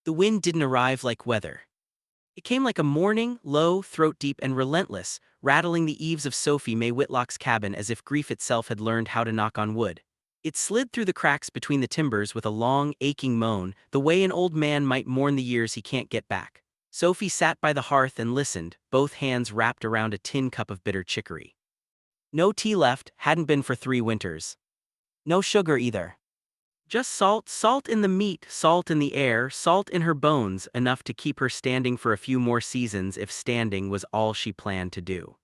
The wind didn't arrive like weather. It came like a mourning, low, throat-deep, and relentless, rattling the eaves of Sophie May Whitlock's cabin as if grief itself had learned how to knock on wood. It slid through the cracks between the timbers with a long, aching moan, the way an old man might mourn the years he can't get back. Sophie sat by the hearth and listened, both hands wrapped around a tin cup of bitter chicory. No tea left, hadn't been for 3 winters. No sugar either. Just salt, salt in the meat, salt in the air, salt in her bones, enough to keep her standing for a few more seasons if standing was all she planned to do.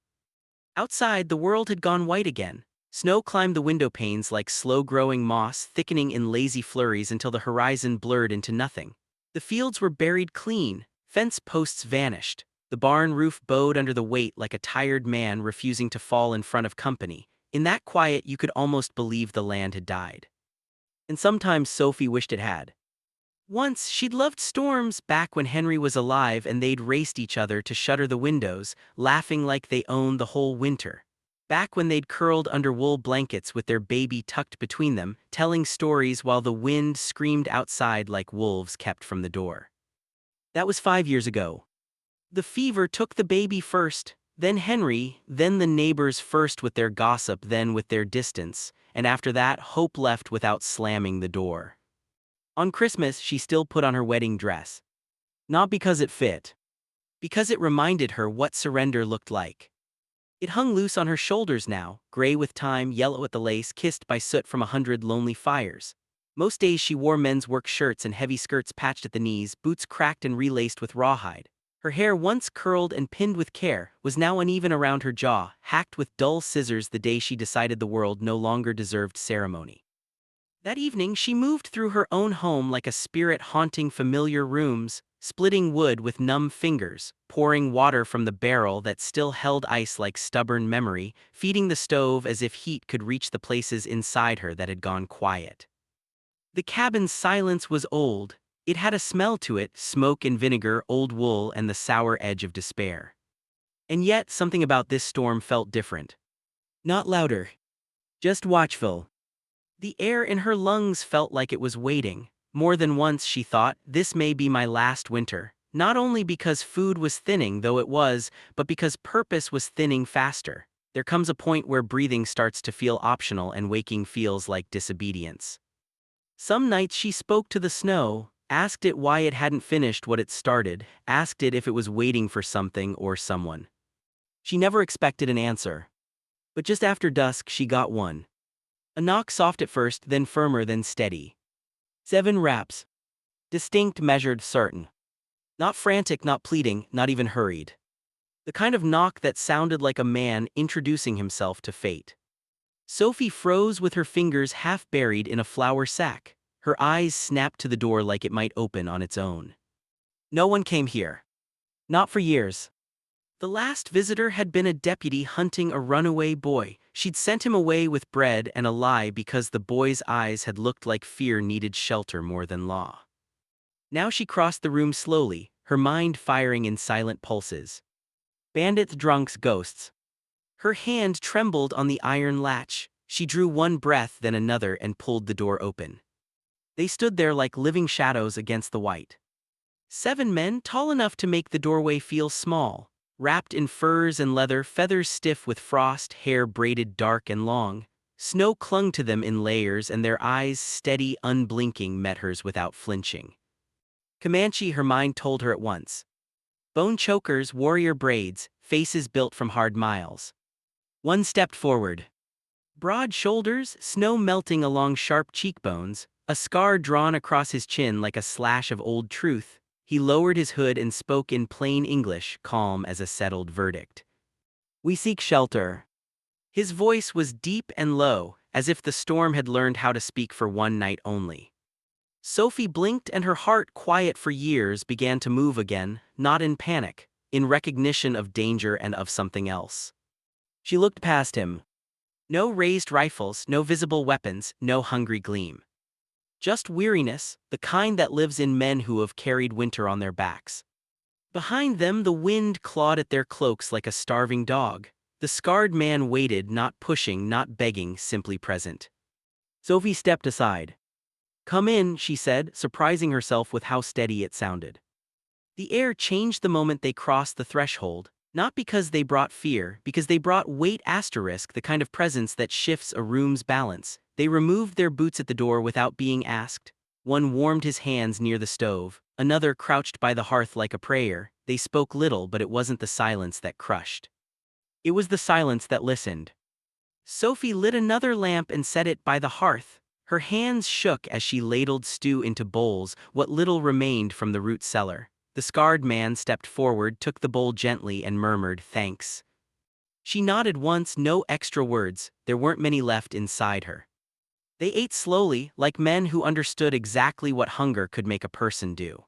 Outside, the world had gone white again. Snow climbed the window panes like slow-growing moss, thickening in lazy flurries until the horizon blurred into nothing. The fields were buried clean, fence posts vanished. The barn roof bowed under the weight like a tired man refusing to fall in front of company. In that quiet, you could almost believe the land had died. And sometimes Sophie wished it had. Once, she'd loved storms back when Henry was alive and they'd raced each other to shutter the windows, laughing like they owned the whole winter. Back when they'd curled under wool blankets with their baby tucked between them, telling stories while the wind screamed outside like wolves kept from the door. That was 5 years ago. The fever took the baby first, then Henry, then the neighbors, first with their gossip, then with their distance, and after that, hope left without slamming the door. On Christmas, she still put on her wedding dress. Not because it fit. Because it reminded her what surrender looked like. It hung loose on her shoulders now, gray with time, yellow at the lace, kissed by soot from 100 lonely fires. Most days she wore men's work shirts and heavy skirts patched at the knees, boots cracked and relaced with rawhide. Her hair, once curled and pinned with care, was now uneven around her jaw, hacked with dull scissors the day she decided the world no longer deserved ceremony. That evening she moved through her own home like a spirit haunting familiar rooms, splitting wood with numb fingers, pouring water from the barrel that still held ice like stubborn memory, feeding the stove as if heat could reach the places inside her that had gone quiet. The cabin's silence was old. It had a smell to it, smoke and vinegar, old wool, and the sour edge of despair. And yet, something about this storm felt different. Not louder. Just watchful. The air in her lungs felt like it was waiting. More than once she thought, this may be my last winter. Not only because food was thinning, though it was, but because purpose was thinning faster. There comes a point where breathing starts to feel optional and waking feels like disobedience. Some nights she spoke to the snow, asked it why it hadn't finished what it started, asked it if it was waiting for something or someone. She never expected an answer. But just after dusk she got one. A knock, soft at first, then firmer, then steady. 7 raps. Distinct, measured, certain. Not frantic, not pleading, not even hurried. The kind of knock that sounded like a man introducing himself to fate. Sophie froze with her fingers half buried in a flour sack. Her eyes snapped to the door like it might open on its own. No one came here. Not for years. The last visitor had been a deputy hunting a runaway boy. She'd sent him away with bread and a lie because the boy's eyes had looked like fear needed shelter more than law. Now she crossed the room slowly, her mind firing in silent pulses. Bandits, drunks, ghosts. Her hand trembled on the iron latch. She drew one breath, then another, and pulled the door open. They stood there like living shadows against the white. 7 men, tall enough to make the doorway feel small. Wrapped in furs and leather, feathers stiff with frost, hair braided dark and long. Snow clung to them in layers, and their eyes, steady, unblinking, met hers without flinching. Comanche, her mind told her at once. Bone chokers, warrior braids, faces built from hard miles. One stepped forward. Broad shoulders, snow melting along sharp cheekbones, a scar drawn across his chin like a slash of old truth. He lowered his hood and spoke in plain English, calm as a settled verdict. We seek shelter. His voice was deep and low, as if the storm had learned how to speak for one night only. Sophie blinked, and her heart, quiet for years, began to move again, not in panic, in recognition of danger and of something else. She looked past him. No raised rifles, no visible weapons, no hungry gleam. Just weariness, the kind that lives in men who have carried winter on their backs. Behind them, the wind clawed at their cloaks like a starving dog. The scarred man waited, not pushing, not begging, simply present. Sophie stepped aside. "Come in," she said, surprising herself with how steady it sounded. The air changed the moment they crossed the threshold, not because they brought fear, because they brought weight asterisk, the kind of presence that shifts a room's balance. They removed their boots at the door without being asked. One warmed his hands near the stove, another crouched by the hearth like a prayer. They spoke little, but it wasn't the silence that crushed. It was the silence that listened. Sophie lit another lamp and set it by the hearth. Her hands shook as she ladled stew into bowls, what little remained from the root cellar. The scarred man stepped forward, took the bowl gently, and murmured, "Thanks." She nodded once, no extra words. There weren't many left inside her. They ate slowly, like men who understood exactly what hunger could make a person do.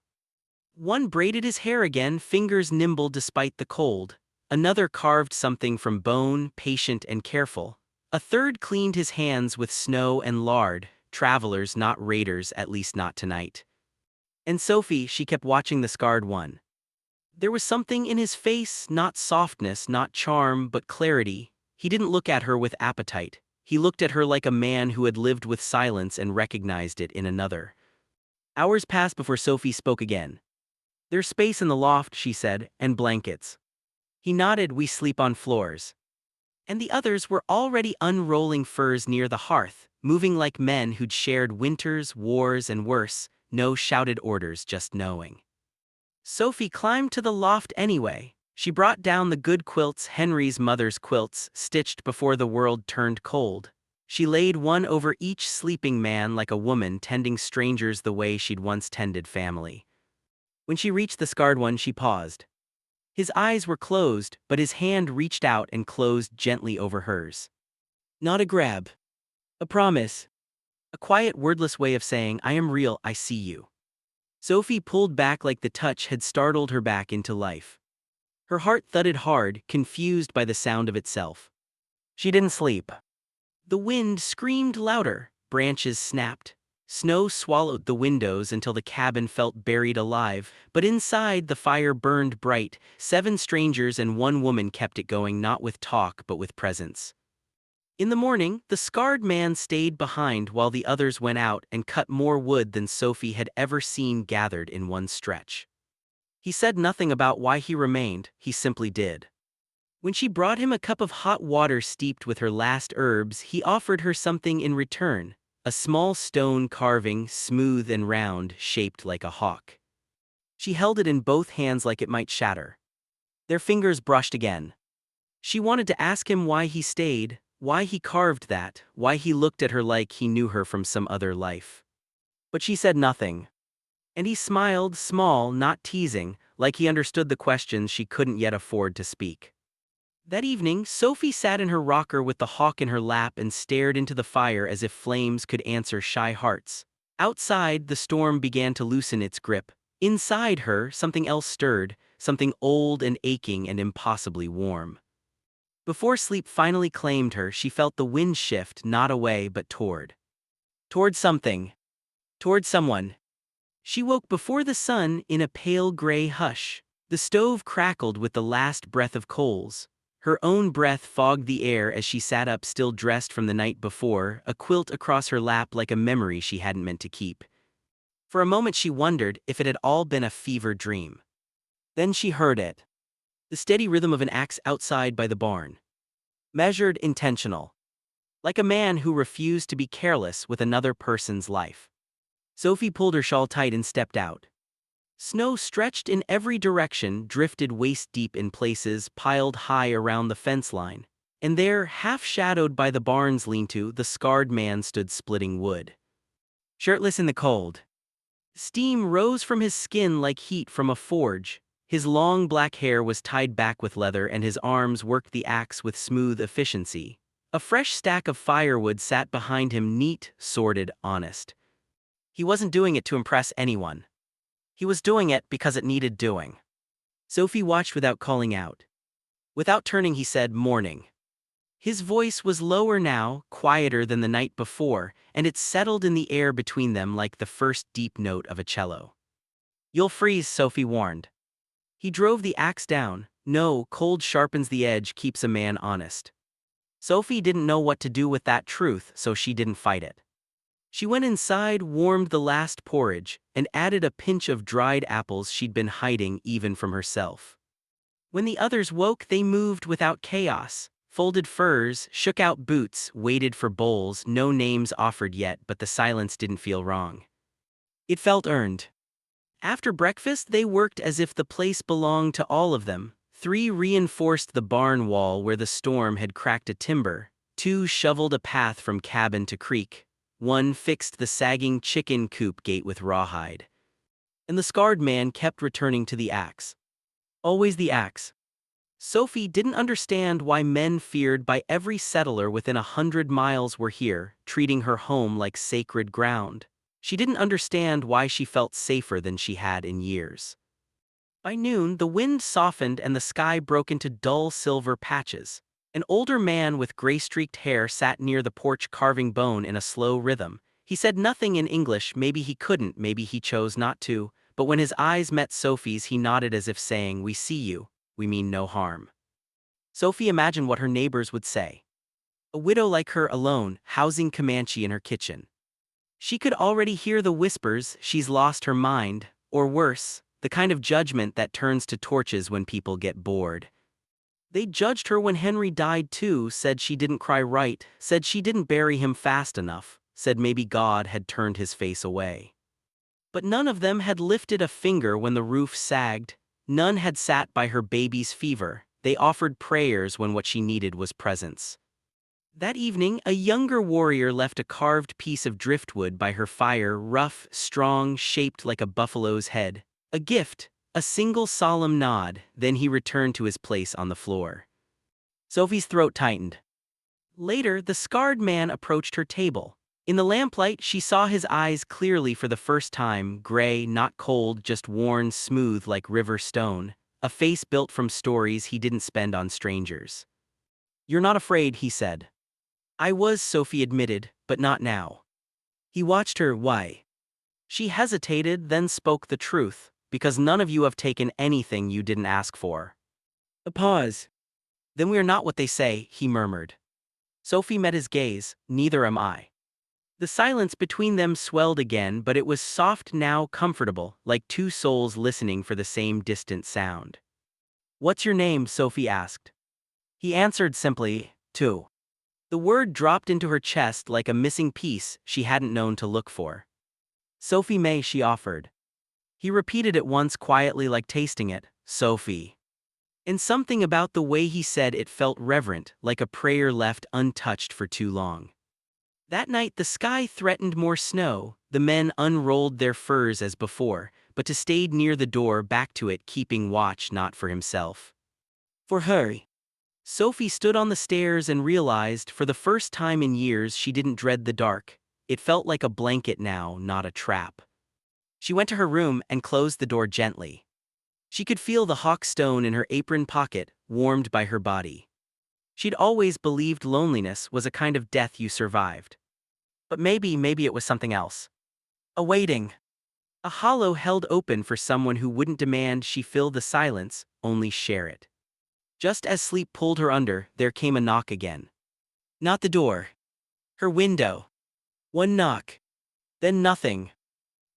One braided his hair again, fingers nimble despite the cold. Another carved something from bone, patient and careful. A third cleaned his hands with snow and lard. Travelers, not raiders, at least not tonight. And Sophie, she kept watching the scarred one. There was something in his face, not softness, not charm, but clarity. He didn't look at her with appetite. He looked at her like a man who had lived with silence and recognized it in another. Hours passed before Sophie spoke again. "There's space in the loft," she said, "and blankets." He nodded. "We sleep on floors." And the others were already unrolling furs near the hearth, moving like men who'd shared winters, wars, and worse. No shouted orders, just knowing. Sophie climbed to the loft anyway. She brought down the good quilts, Henry's mother's quilts, stitched before the world turned cold. She laid one over each sleeping man like a woman tending strangers the way she'd once tended family. When she reached the scarred one, she paused. His eyes were closed, but his hand reached out and closed gently over hers. Not a grab. A promise. A quiet, wordless way of saying, "I am real, I see you." Sophie pulled back like the touch had startled her back into life. Her heart thudded hard, confused by the sound of itself. She didn't sleep. The wind screamed louder, branches snapped. Snow swallowed the windows until the cabin felt buried alive, but inside the fire burned bright. 7 strangers and 1 woman kept it going, not with talk but with presence. In the morning, the scarred man stayed behind while the others went out and cut more wood than Sophie had ever seen gathered in one stretch. He said nothing about why he remained, he simply did. When she brought him a cup of hot water steeped with her last herbs, he offered her something in return, a small stone carving, smooth and round, shaped like a hawk. She held it in both hands like it might shatter. Their fingers brushed again. She wanted to ask him why he stayed, why he carved that, why he looked at her like he knew her from some other life. But she said nothing. And he smiled, small, not teasing, like he understood the questions she couldn't yet afford to speak. That evening, Sophie sat in her rocker with the hawk in her lap and stared into the fire as if flames could answer shy hearts. Outside, the storm began to loosen its grip. Inside her, something else stirred, something old and aching and impossibly warm. Before sleep finally claimed her, she felt the wind shift, not away but toward. Toward something. Toward someone. She woke before the sun in a pale gray hush. The stove crackled with the last breath of coals. Her own breath fogged the air as she sat up, still dressed from the night before, a quilt across her lap like a memory she hadn't meant to keep. For a moment she wondered if it had all been a fever dream. Then she heard it. The steady rhythm of an axe outside by the barn. Measured, intentional. Like a man who refused to be careless with another person's life. Sophie pulled her shawl tight and stepped out. Snow stretched in every direction, drifted waist-deep in places, piled high around the fence line. And there, half-shadowed by the barn's lean-to, the scarred man stood splitting wood. Shirtless in the cold. Steam rose from his skin like heat from a forge. His long black hair was tied back with leather and his arms worked the axe with smooth efficiency. A fresh stack of firewood sat behind him, neat, sorted, honest. He wasn't doing it to impress anyone. He was doing it because it needed doing. Sophie watched without calling out. Without turning, he said, "Morning." His voice was lower now, quieter than the night before, and it settled in the air between them like the first deep note of a cello. "You'll freeze," Sophie warned. He drove the axe down. "No, cold sharpens the edge, keeps a man honest." Sophie didn't know what to do with that truth, so she didn't fight it. She went inside, warmed the last porridge, and added a pinch of dried apples she'd been hiding even from herself. When the others woke, they moved without chaos, folded furs, shook out boots, waited for bowls, no names offered yet, but the silence didn't feel wrong. It felt earned. After breakfast, they worked as if the place belonged to all of them. 3 reinforced the barn wall where the storm had cracked a timber, 2 shoveled a path from cabin to creek, 1 fixed the sagging chicken coop gate with rawhide. And the scarred man kept returning to the axe. Always the axe. Sophie didn't understand why men feared by every settler within 100 miles were here, treating her home like sacred ground. She didn't understand why she felt safer than she had in years. By noon, the wind softened and the sky broke into dull silver patches. An older man with gray-streaked hair sat near the porch carving bone in a slow rhythm. He said nothing in English, maybe he couldn't, maybe he chose not to, but when his eyes met Sophie's he nodded as if saying, "We see you, we mean no harm." Sophie imagined what her neighbors would say. A widow like her alone, housing Comanche in her kitchen. She could already hear the whispers, "She's lost her mind," or worse, the kind of judgment that turns to torches when people get bored. They judged her when Henry died too, said she didn't cry right, said she didn't bury him fast enough, said maybe God had turned his face away. But none of them had lifted a finger when the roof sagged, none had sat by her baby's fever, they offered prayers when what she needed was presence. That evening, a younger warrior left a carved piece of driftwood by her fire, rough, strong, shaped like a buffalo's head. A gift, a single solemn nod, then he returned to his place on the floor. Sophie's throat tightened. Later, the scarred man approached her table. In the lamplight, she saw his eyes clearly for the first time, gray, not cold, just worn smooth like river stone, a face built from stories he didn't spend on strangers. "You're not afraid," he said. "I was," Sophie admitted, "but not now." He watched her. "Why?" She hesitated, then spoke the truth, "Because none of you have taken anything you didn't ask for." A pause. "Then we are not what they say," he murmured. Sophie met his gaze. "Neither am I." The silence between them swelled again, but it was soft now, comfortable, like 2 souls listening for the same distant sound. "What's your name?" Sophie asked. He answered simply, "Tu." The word dropped into her chest like a missing piece she hadn't known to look for. "Sophie May," she offered. He repeated it once quietly, like tasting it, "Sophie." And something about the way he said it felt reverent, like a prayer left untouched for too long. That night the sky threatened more snow, the men unrolled their furs as before, but to stayed near the door, back to it, keeping watch not for himself. For her. Sophie stood on the stairs and realized, for the first time in years, she didn't dread the dark. It felt like a blanket now, not a trap. She went to her room and closed the door gently. She could feel the hawk stone in her apron pocket, warmed by her body. She'd always believed loneliness was a kind of death you survived. But maybe it was something else. A waiting. A hollow held open for someone who wouldn't demand she fill the silence, only share it. Just as sleep pulled her under, there came a knock again. Not the door. Her window. One knock. Then nothing.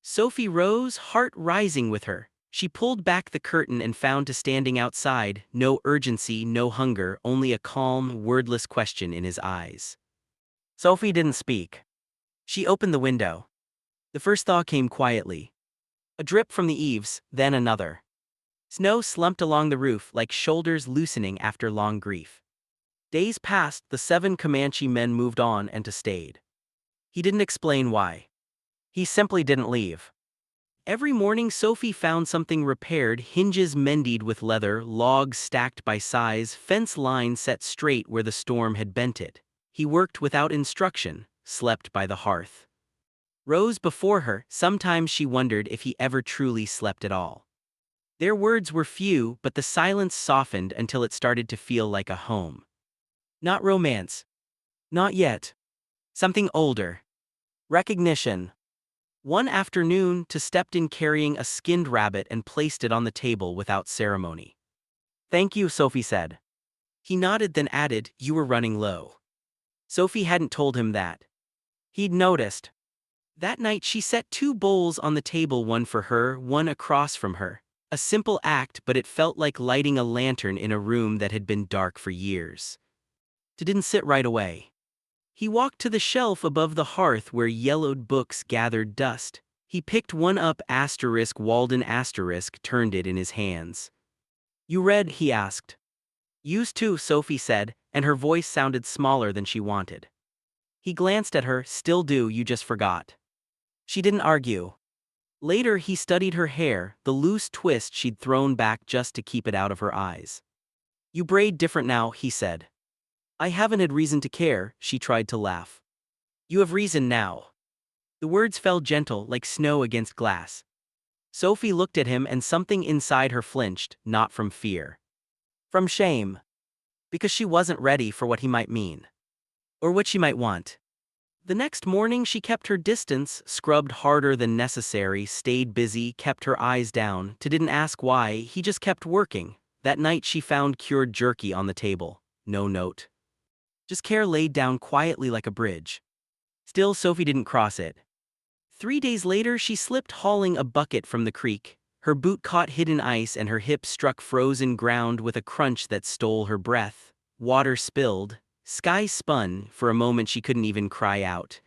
Sophie rose, heart rising with her. She pulled back the curtain and found to standing outside, no urgency, no hunger, only a calm, wordless question in his eyes. Sophie didn't speak. She opened the window. The first thaw came quietly. A drip from the eaves, then another. Snow slumped along the roof like shoulders loosening after long grief. Days passed, the 7 Comanche men moved on and stayed. He didn't explain why. He simply didn't leave. Every morning Sophie found something repaired, hinges mended with leather, logs stacked by size, fence line set straight where the storm had bent it. He worked without instruction, slept by the hearth. Rose before her, sometimes she wondered if he ever truly slept at all. Their words were few, but the silence softened until it started to feel like a home. Not romance. Not yet. Something older. Recognition. One afternoon, Tu stepped in carrying a skinned rabbit and placed it on the table without ceremony. "Thank you," Sophie said. He nodded, then added, "You were running low." Sophie hadn't told him that. He'd noticed. That night she set two bowls on the table, one for her, one across from her. A simple act, but it felt like lighting a lantern in a room that had been dark for years. It didn't sit right away. He walked to the shelf above the hearth where yellowed books gathered dust. He picked one up, asterisk Walden asterisk, turned it in his hands. "You read?" he asked. "Used to," Sophie said, and her voice sounded smaller than she wanted. He glanced at her. "Still do, you just forgot." She didn't argue. Later he studied her hair, the loose twist she'd thrown back just to keep it out of her eyes. "You braid different now," he said. "I haven't had reason to care," she tried to laugh. "You have reason now." The words fell gentle, like snow against glass. Sophie looked at him and something inside her flinched, not from fear. From shame. Because she wasn't ready for what he might mean. Or what she might want. The next morning she kept her distance, scrubbed harder than necessary, stayed busy, kept her eyes down, didn't ask why, he just kept working. That night she found cured jerky on the table. No note. Just care laid down quietly like a bridge. Still Sophie didn't cross it. 3 days later she slipped hauling a bucket from the creek. Her boot caught hidden ice and her hip struck frozen ground with a crunch that stole her breath. Water spilled. Sky spun. For a moment she couldn't even cry out.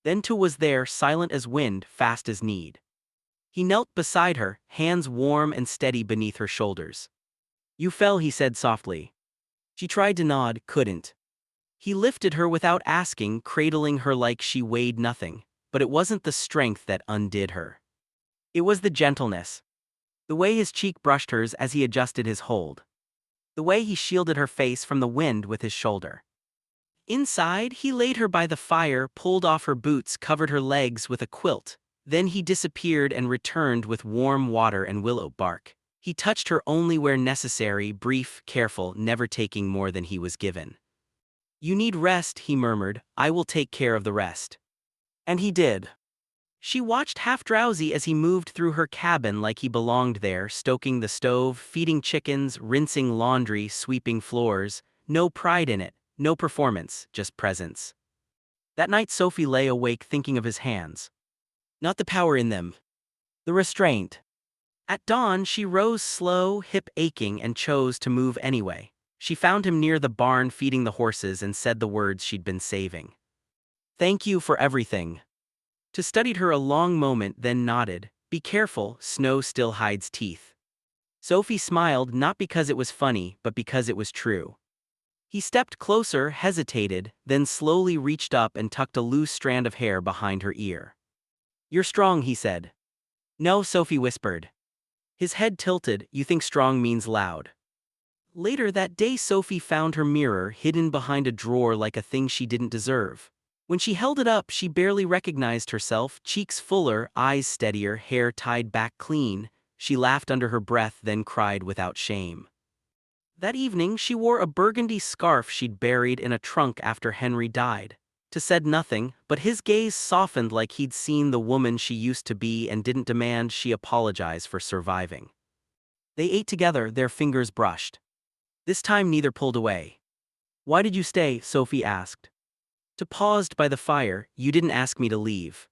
Then Tu was there, silent as wind, fast as need. He knelt beside her, hands warm and steady beneath her shoulders. "You fell," he said softly. She tried to nod, couldn't. He lifted her without asking, cradling her like she weighed nothing. But it wasn't the strength that undid her. It was the gentleness. The way his cheek brushed hers as he adjusted his hold. The way he shielded her face from the wind with his shoulder. Inside, he laid her by the fire, pulled off her boots, covered her legs with a quilt. Then he disappeared and returned with warm water and willow bark. He touched her only where necessary, brief, careful, never taking more than he was given. "You need rest," he murmured. "I will take care of the rest." And he did. She watched half drowsy as he moved through her cabin like he belonged there, stoking the stove, feeding chickens, rinsing laundry, sweeping floors. No pride in it, no performance, just presence. That night Sophie lay awake thinking of his hands. Not the power in them. The restraint. At dawn she rose slow, hip aching, and chose to move anyway. She found him near the barn feeding the horses and said the words she'd been saving. "Thank you for everything." Tu studied her a long moment, then nodded. "Be careful, snow still hides teeth." Sophie smiled, not because it was funny, but because it was true. He stepped closer, hesitated, then slowly reached up and tucked a loose strand of hair behind her ear. "You're strong," he said. "No," Sophie whispered. His head tilted. "You think strong means loud." Later that day Sophie found her mirror hidden behind a drawer like a thing she didn't deserve. When she held it up, she barely recognized herself, cheeks fuller, eyes steadier, hair tied back clean. She laughed under her breath, then cried without shame. That evening, she wore a burgundy scarf she'd buried in a trunk after Henry died. Tu said nothing, but his gaze softened like he'd seen the woman she used to be and didn't demand she apologize for surviving. They ate together, their fingers brushed. This time neither pulled away. "Why did you stay?" Sophie asked. Tu paused by the fire. "You didn't ask me to leave."